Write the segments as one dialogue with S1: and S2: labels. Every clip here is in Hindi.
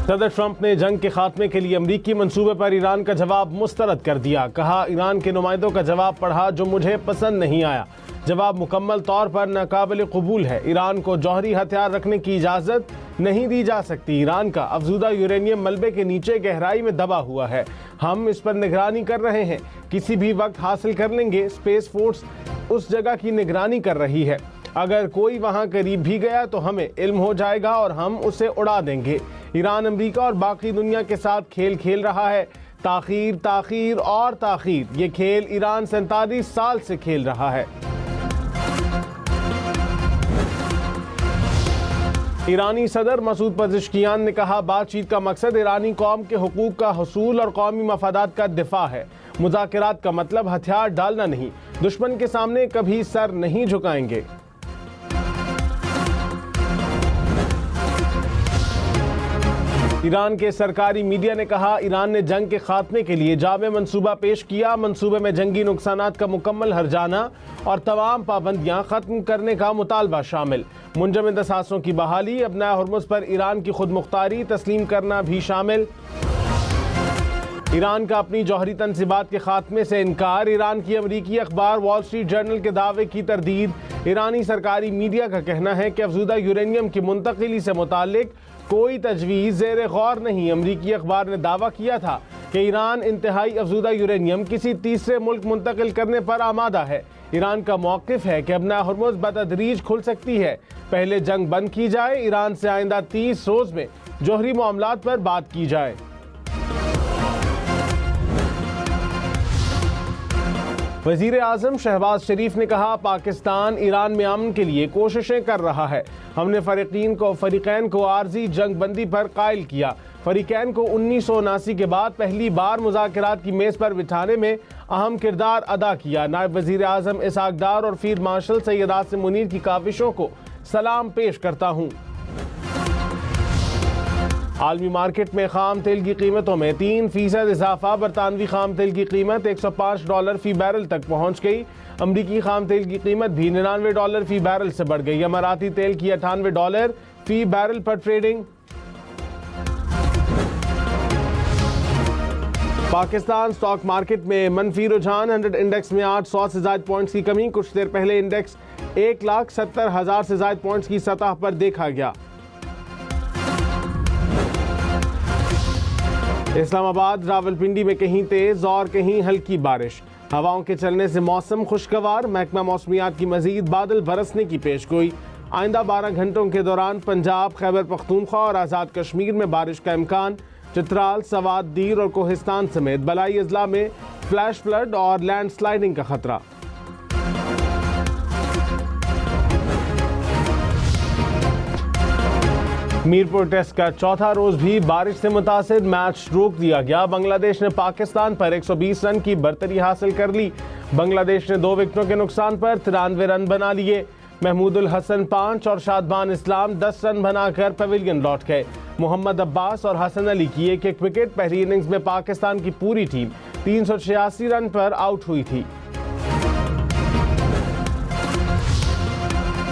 S1: सदर ट्रंप ने जंग के खात्मे के लिए अमरीकी मंसूबे पर ईरान का जवाब मुस्तरद कर दिया। कहा, ईरान के नुमाइंदों का जवाब पढ़ा जो मुझे पसंद नहीं आया। जवाब मुकम्मल तौर पर नाकाबिल कबूल है। ईरान को जौहरी हथियार रखने की इजाज़त नहीं दी जा सकती। ईरान का अफजूदा यूरेनियम मलबे के नीचे गहराई में दबा हुआ है। हम इस पर निगरानी कर रहे हैं, किसी भी वक्त हासिल कर लेंगे। स्पेस फोर्स उस जगह की निगरानी कर रही है। अगर कोई वहां करीब भी गया तो हमें इल्म हो जाएगा और हम उसे उड़ा देंगे। ईरान अमेरिका और बाकी दुनिया के साथ खेल खेल रहा है। ताखीर, ताखीर और ताखीर, ये खेल ईरान 47 साल से खेल रहा है। ईरानी सदर मसूद पज़ेश्कियान ने कहा, बातचीत का मकसद ईरानी कौम के हुकूक का हसूल और कौमी मफादात का दिफा है। मुज़ाकरात का मतलब हथियार डालना नहीं। दुश्मन के सामने कभी सर नहीं झुकाएंगे। ईरान के सरकारी मीडिया ने कहा, ईरान ने जंग के खात्मे के लिए जामे मंसूबा पेश किया। मंसूबे में जंगी नुकसानात का मुकम्मल हर्जाना और तमाम पाबंदियां खत्म करने का मुतालबा शामिल। मुंजमद असासों की बहाली, अपना हुर्मुज़ पर ईरान की खुद मुख्तारी तस्लीम करना भी शामिल। ईरान का अपनी जौहरी तनसीबात के खात्मे से इनकार। ईरान की अमरीकी अखबार वॉल स्ट्रीट जर्नल के दावे की तरदीद। ईरानी सरकारी मीडिया का कहना है कि अफजूदा यूरेनियम की मुंतकिली से मुतालिक कोई तजवीज़ ज़ेरे गौर नहीं। अमरीकी अखबार ने दावा किया था कि ईरान इंतहाई अफजूदा यूरेनियम किसी तीसरे मुल्क मुंतकिल करने पर आमादा है। ईरान का मौक़िफ़ है कि अपना हुर्मुज़ बतदरीज खुल सकती है। पहले जंग बंद की जाए। ईरान से आइंदा 30 रोज़ में जौहरी मामलात पर बात की जाए। वज़ीर आज़म शहबाज शरीफ ने कहा, पाकिस्तान ईरान में अमन के लिए कोशिशें कर रहा है। हमने फरीक़ैन को आर्जी जंग बंदी पर कायल किया। फरीक़ैन को 1979 के बाद पहली बार मुज़ाकरात की मेज़ पर बिठाने में अहम किरदार अदा किया। नायब वज़ीर आज़म इसहाक़ डार और फील्ड मार्शल सैयद आसिम मुनीर की काविशों को सलाम पेश करता हूँ। आलमी मार्केट में खाम तेल की कीमतों में 3% इजाफा। बरतानवी खाम तेल की कीमत $105 फी बैरल तक पहुंच गई। अमरीकी खाम तेल की कीमत भी $99 फी बैरल से बढ़ गई। अमाराती तेल की $98 फी बैरल पर ट्रेडिंग। पाकिस्तान स्टॉक मार्केट में मनफी रुझान। 100 इंडेक्स में 800 से ज्यादा पॉइंट्स की कमी। कुछ देर पहले इंडेक्स 1,70,000 से ज्यादा पॉइंट्स की सतह पर देखा गया। इस्लामाबाद, रावलपिंडी में कहीं तेज और कहीं हल्की बारिश। हवाओं के चलने से मौसम खुशगवार। महकमा मौसमियात की मजीद बादल बरसने की पेशगोई। आइंदा 12 घंटों के दौरान पंजाब, खैबर पख्तूनख्वा और आज़ाद कश्मीर में बारिश का इम्कान। चित्राल, सवात, दीर और कोहिस्तान समेत बलाई अजला में फ्लैश फ्लड और लैंड स्लाइडिंग का खतरा। मीरपुर टेस्ट का चौथा रोज भी बारिश से मुतासिर। मैच रोक दिया गया। बांग्लादेश ने पाकिस्तान पर 120 रन की बर्तरी हासिल कर ली। बांग्लादेश ने 2 विकेटों के नुकसान पर 93 रन बना लिए। महमूदुल हसन 5 और शादबान इस्लाम 10 रन बनाकर पवेलियन लौट गए। मोहम्मद अब्बास और हसन अली की एक एक विकेट। पहली इनिंग्स में पाकिस्तान की पूरी टीम 386 रन पर आउट हुई थी।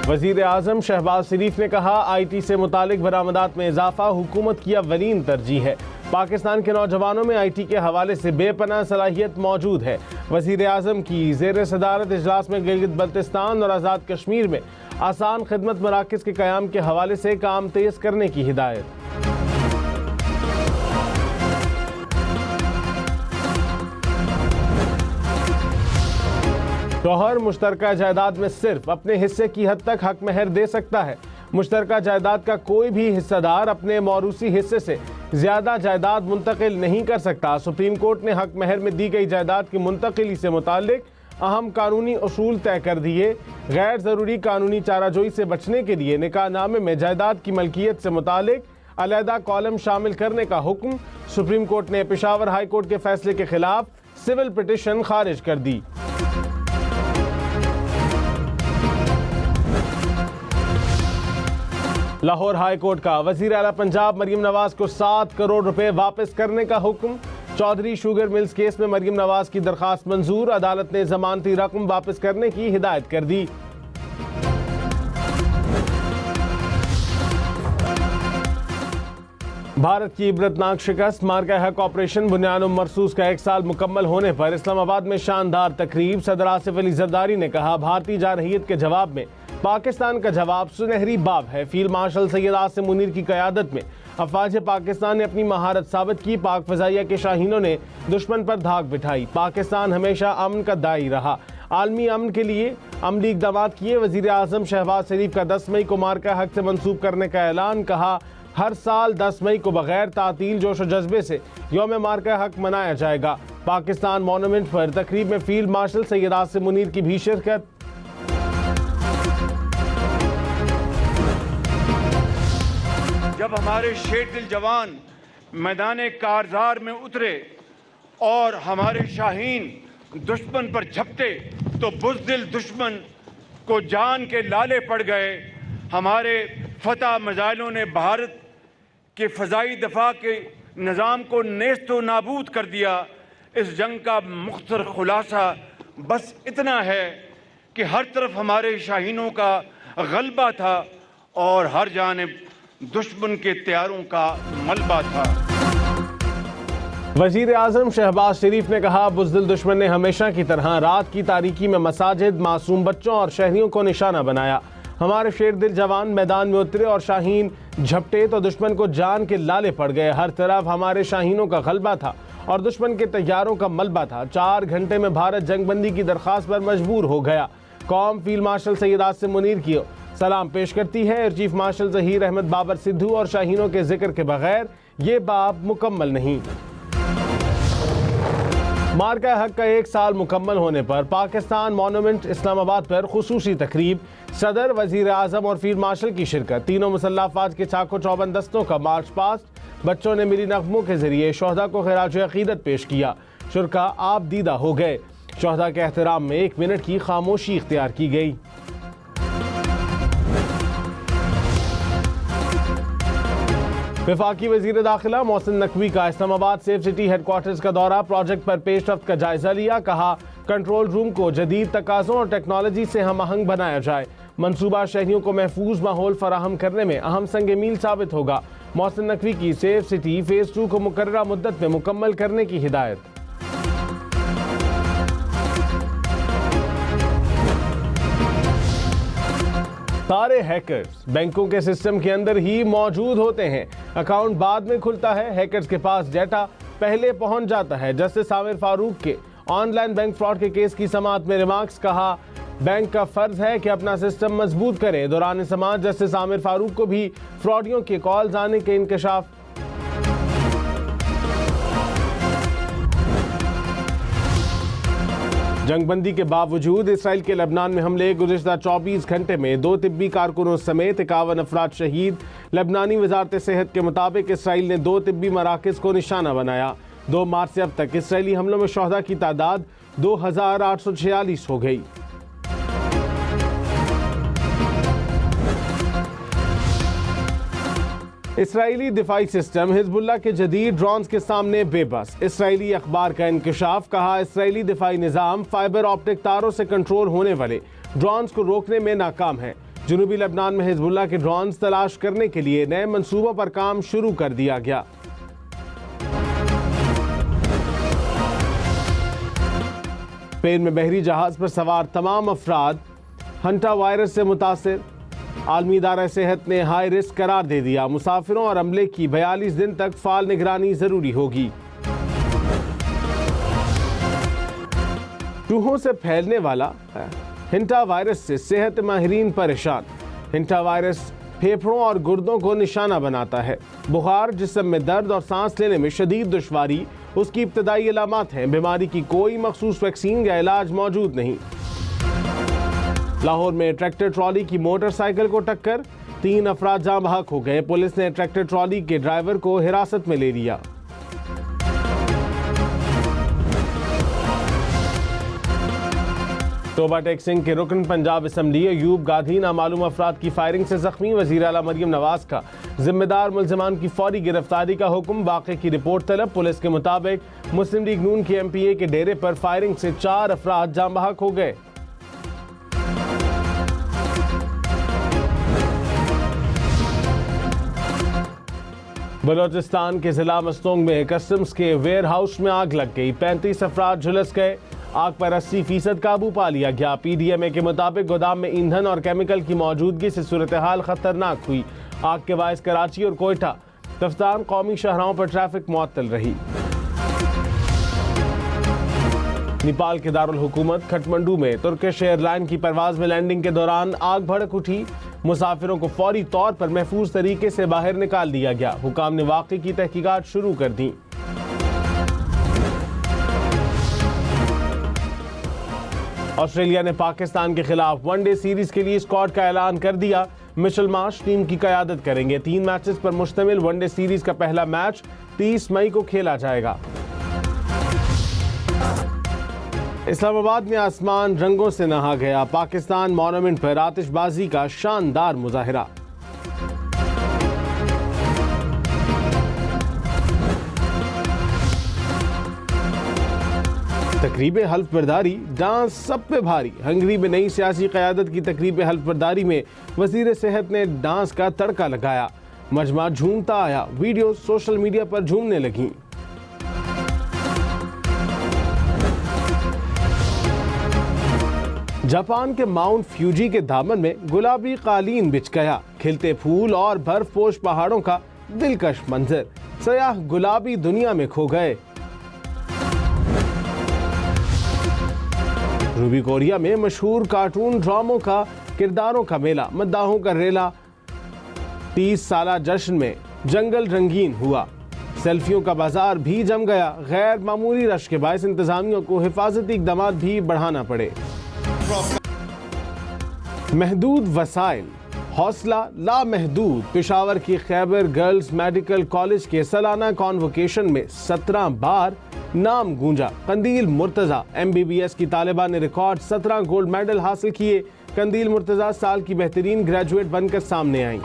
S1: वज़ीर आज़म शहबाज शरीफ ने कहा, IT से मुतालिक बरामदात में इजाफा हुकूमत की अव्वलीन तरजीह है। पाकिस्तान के नौजवानों में IT के हवाले से बेपनाह सलाहियत मौजूद है। वज़ीर आज़म की ज़ेर सदारत इजलास में गिलगित बल्तिस्तान और आज़ाद कश्मीर में आसान खिदमत मराकज़ के क़याम के हवाले से काम तेज़ करने की हिदायत। शौहर मुश्तरका जायदाद में सिर्फ अपने हिस्से की हद तक हक महर दे सकता है। मुश्तरका जायदाद का कोई भी हिस्सेदार अपने मौरूसी हिस्से से ज्यादा जायदाद मुंतकिल नहीं कर सकता। सुप्रीम कोर्ट ने हक महर में दी गई जायदाद की मुंतकिली से मुतालिक अहम कानूनी उसूल तय कर दिए। गैर ज़रूरी कानूनी चाराजोई से बचने के लिए निकाहनामे में जायदाद की मलकियत से मुतालिक अलहदा कॉलम शामिल करने का हुक्म। सुप्रीम कोर्ट ने पेशावर हाई कोर्ट के फैसले के खिलाफ सिविल पिटिशन खारिज कर दी। लाहौर हाई कोर्ट का वज़ीर आला पंजाब मरीम नवाज को 7 करोड़ रुपए वापस करने का हुक्म। चौधरी शुगर मिल्स केस में मरीम नवाज की दरखास्त मंजूर। अदालत ने जमानती रकम वापस करने की हिदायत कर दी। भारत की इबरतनाक शिकस्त, मार्का हक ऑपरेशन बुनियाद मरसूस का 1 साल मुकम्मल होने पर इस्लामाबाद में शानदार तकरीब। सदर आसिफ अली जरदारी ने कहा, भारतीय जारहियत के जवाब में पाकिस्तान का जवाब सुनहरी बाब है। फील्ड मार्शल सैयद आसिम मुनीर की क़यादत में अफवाज पाकिस्तान ने अपनी महारत साबित की। पाक फ़ज़ाइया के शाहीनों ने दुश्मन पर धाक बिठाई। पाकिस्तान हमेशा अमन का दाई रहा, आलमी अमन के लिए अमली इक़दाम किए। वज़ीर आज़म शहबाज शरीफ का 10 मई को मार्का हक से मनसूब करने का ऐलान। कहा, हर साल 10 मई को बगैर तातील जोश व जज्बे से यौम मार्का हक मनाया जाएगा। पाकिस्तान मॉन्यूमेंट पर तकरीब में फील्ड मार्शल सैयद आसिम मुनीर की भी शिरकत।
S2: जब हमारे शेर दिल जवान मैदान कारज़ार में उतरे और हमारे शाहीन दुश्मन पर झपटे तो बुज़दिल दुश्मन को जान के लाले पड़ गए। हमारे फतह मज़ाइलों ने भारत के फ़ज़ाई दफ़ा के निज़ाम को नेस्तो नाबूद कर दिया। इस जंग का मुख्तर खुलासा बस इतना है कि हर तरफ हमारे शाहीनों का गलबा था और हर जानिब दुश्मन के तैयारों का मलबा था।
S1: वज़ीर आज़म शहबाज शरीफ ने कहा, बुज़दिल दुश्मन ने हमेशा की तरह रात की तारीकी में मसाजिद, मासूम बच्चों और शहरियों को निशाना बनाया। हमारे शेर दिल जवान मैदान में उतरे और शाहीन झपटे तो दुश्मन को जान के लाले पड़ गए। हर तरफ हमारे शाहीनों का गलबा था और दुश्मन के तैयारों का मलबा था। 4 घंटे में भारत जंगबंदी की दरख्वास्त पर मजबूर हो गया। कौम फील्ड मार्शल सैयद आसिम मुनीर की सलाम पेश करती है। Air chief marshal Zaheer Ahmed Babar Sidhu और शाहीनों के जिक्र के बगैर ये बाब मुकम्मल नहीं। मार्का हक का 1 साल मुकम्मल होने पर पाकिस्तान मॉन्यूमेंट इस्लामाबाद पर खुसूसी तकरीब। सदर, वज़ीर आज़म और फील्ड मार्शल की शिरकत। तीनों मुसल्लह अफ़वाज के चाको चौबंद दस्तों का मार्च पास्ट। बच्चों ने मिली नग़मों के जरिए शोहदा को ख़िराज अक़ीदत पेश किया। शुरका आप दीदा हो गए। शोहदा के एहतराम में 1 मिनट की खामोशी इख्तियार की गई। वफाकी वज़ीर दाखिला मोहसिन नकवी का इस्लामाबाद सेफ सिटी हेडक्वार्टर्स का दौरा। प्रोजेक्ट पर पेशरफ्त का जायजा लिया। कहा, कंट्रोल रूम को जदीद तकाज़ों और टेक्नोलॉजी से हम आहंग बनाया जाए। मनसूबा शहरियों को महफूज माहौल फराहम करने में अहम संग मील साबित होगा। मोहसिन नकवी की सेफ सिटी फेज़ 2 को मुकर्ररा मुद्दत में मुकम्मल करने की हिदायत। सारे हैकर्स बैंकों के सिस्टम के अंदर ही मौजूद होते हैं। अकाउंट बाद में खुलता है, हैकर्स के पास डेटा पहले पहुंच जाता है। जस्टिस आमिर फारूक के ऑनलाइन बैंक फ्रॉड के केस की समाअत में रिमार्क्स। कहा, बैंक का फर्ज है कि अपना सिस्टम मजबूत करे। दौरान समाअत जस्टिस आमिर फारूक को भी फ्रॉडियों के कॉल्स आने के इंकशाफ। जंगबंदी के बावजूद इसराइल के लबनान में हमले। गुज़िश्ता 24 घंटे में 2 तिब्बी कारकुनों समेत 51 अफराद शहीद। लबनानी वजारत सेहत के मुताबिक इसराइल ने 2 तिब्बी मराकज़ को निशाना बनाया। 2 मार्च से अब तक इसराइली हमलों में शोहदा की तादाद 2846 हो गई। इसराइली दिफाई सिस्टम हिजबुल्लाह के जदीद ड्रोन्स के सामने बेबस। इसराइली अखबार का इंकशाफ। कहा, इसराइली दिफाई निज़ाम फाइबर ऑप्टिक तारों से कंट्रोल होने वाले ड्रोन्स को रोकने में नाकाम है। जनूबी लबनान में हिजबुल्लाह के ड्रोन्स तलाश करने के लिए नए मंसूबों पर काम शुरू कर दिया गया। स्पेन में बहरी जहाज पर सवार तमाम अफराद हंटा वायरस से मुतासिर। आलमी इदारा सेहत ने हाई रिस्क करार दे दिया। मुसाफिरों और अमले की 42 दिन तक फाल निगरानी जरूरी होगी। चूहों से फैलने वाला हिंटा वायरस से सेहत माहिरीन परेशान। हिंटा वायरस फेफड़ों और गुर्दों को निशाना बनाता है। बुखार, जिस्म में दर्द और सांस लेने में शदीद दुश्वारी उसकी इब्तदाई अलामात हैं। बीमारी की कोई मखसूस वैक्सीन या इलाज मौजूद नहीं। लाहौर में ट्रैक्टर ट्रॉली की मोटरसाइकिल को टक्कर। 3 अफराद जाँ बहक हो गए। पुलिस ने ट्रैक्टर ट्रॉली के ड्राइवर को हिरासत में ले लिया। तोबा टेक सिंह के रुकन पंजाब असम्बली अयूब गाधी नामालूम अफराद की फायरिंग से जख्मी। वज़ीर आला मरियम नवाज का जिम्मेदार मुल्ज़िमान की फौरी गिरफ्तारी का हुक्म। वाक़े की रिपोर्ट तलब। पुलिस के मुताबिक मुस्लिम लीग नून के MPA के डेरे पर फायरिंग से 4 अफराद जाँ बहक हो गए। बलोचिस्तान के जिला मस्तोंग में कस्टम्स के वेयर हाउस में आग लग गई। 35 अफराद झुलस गए। आग पर 80% काबू पा लिया गया। PDMA के मुताबिक गोदाम में ईंधन और केमिकल की मौजूदगी से सूरत हाल खतरनाक हुई। आग के बायस कराची और कोयटा तफ्तान कौमी शहरों पर ट्रैफिक मुअत्तल रही। नेपाल के दारुल हुकूमत खटमंडू में तुर्किश एयरलाइन की परवाज में लैंडिंग के दौरान आग भड़क उठी। मुसाफिरों को फौरी तौर पर महफूज तरीके से बाहर निकाल दिया गया। हुकाम ने वाक़े की तहकीकात शुरू कर दी। ऑस्ट्रेलिया ने पाकिस्तान के खिलाफ वनडे सीरीज के लिए स्क्वाड का ऐलान कर दिया। मिचेल मार्श टीम की क़यादत करेंगे। 3 मैचेस पर मुश्तमिल वनडे सीरीज का पहला मैच 30 मई को खेला जाएगा। इस्लामाबाद में आसमान रंगों से नहा गया। पाकिस्तान मॉन्यूमेंट पर आतिशबाजी का शानदार मुजाहिरा। तकरीबे हल्फ बर्दारी, डांस सब पे भारी। हंगरी में नई सियासी क़यादत की तकरीबे हल्फ बर्दारी में वज़ीर सेहत ने डांस का तड़का लगाया। मजमा झूमता आया। वीडियो सोशल मीडिया पर झूमने लगी। जापान के माउंट फ्यूजी के दामन में गुलाबी कालीन बिछ गया। खिलते फूल और बर्फपोश पहाड़ों का दिलकश मंजर। सयाह गुलाबी दुनिया में खो गए। रूबी कोरिया में मशहूर कार्टून ड्रामों का किरदारों का मेला, मद्दाहों का रेला। 30 साला जश्न में जंगल रंगीन हुआ। सेल्फियों का बाजार भी जम गया। गैर मामूली रश के बायस इंतजामिया को हिफाजती इक़दामात भी बढ़ाना पड़े। महदूद वसाइल, हौसला लामहदूद। पेशावर की खैबर गर्ल्स मेडिकल कॉलेज के सालाना कॉन्वोकेशन में 17 बार नाम गूंजा। कंदील मुर्तजा MBBS की तालिबा ने रिकॉर्ड 17 गोल्ड मेडल हासिल किए। कंदील मुर्तजा साल की बेहतरीन ग्रेजुएट बनकर सामने आई।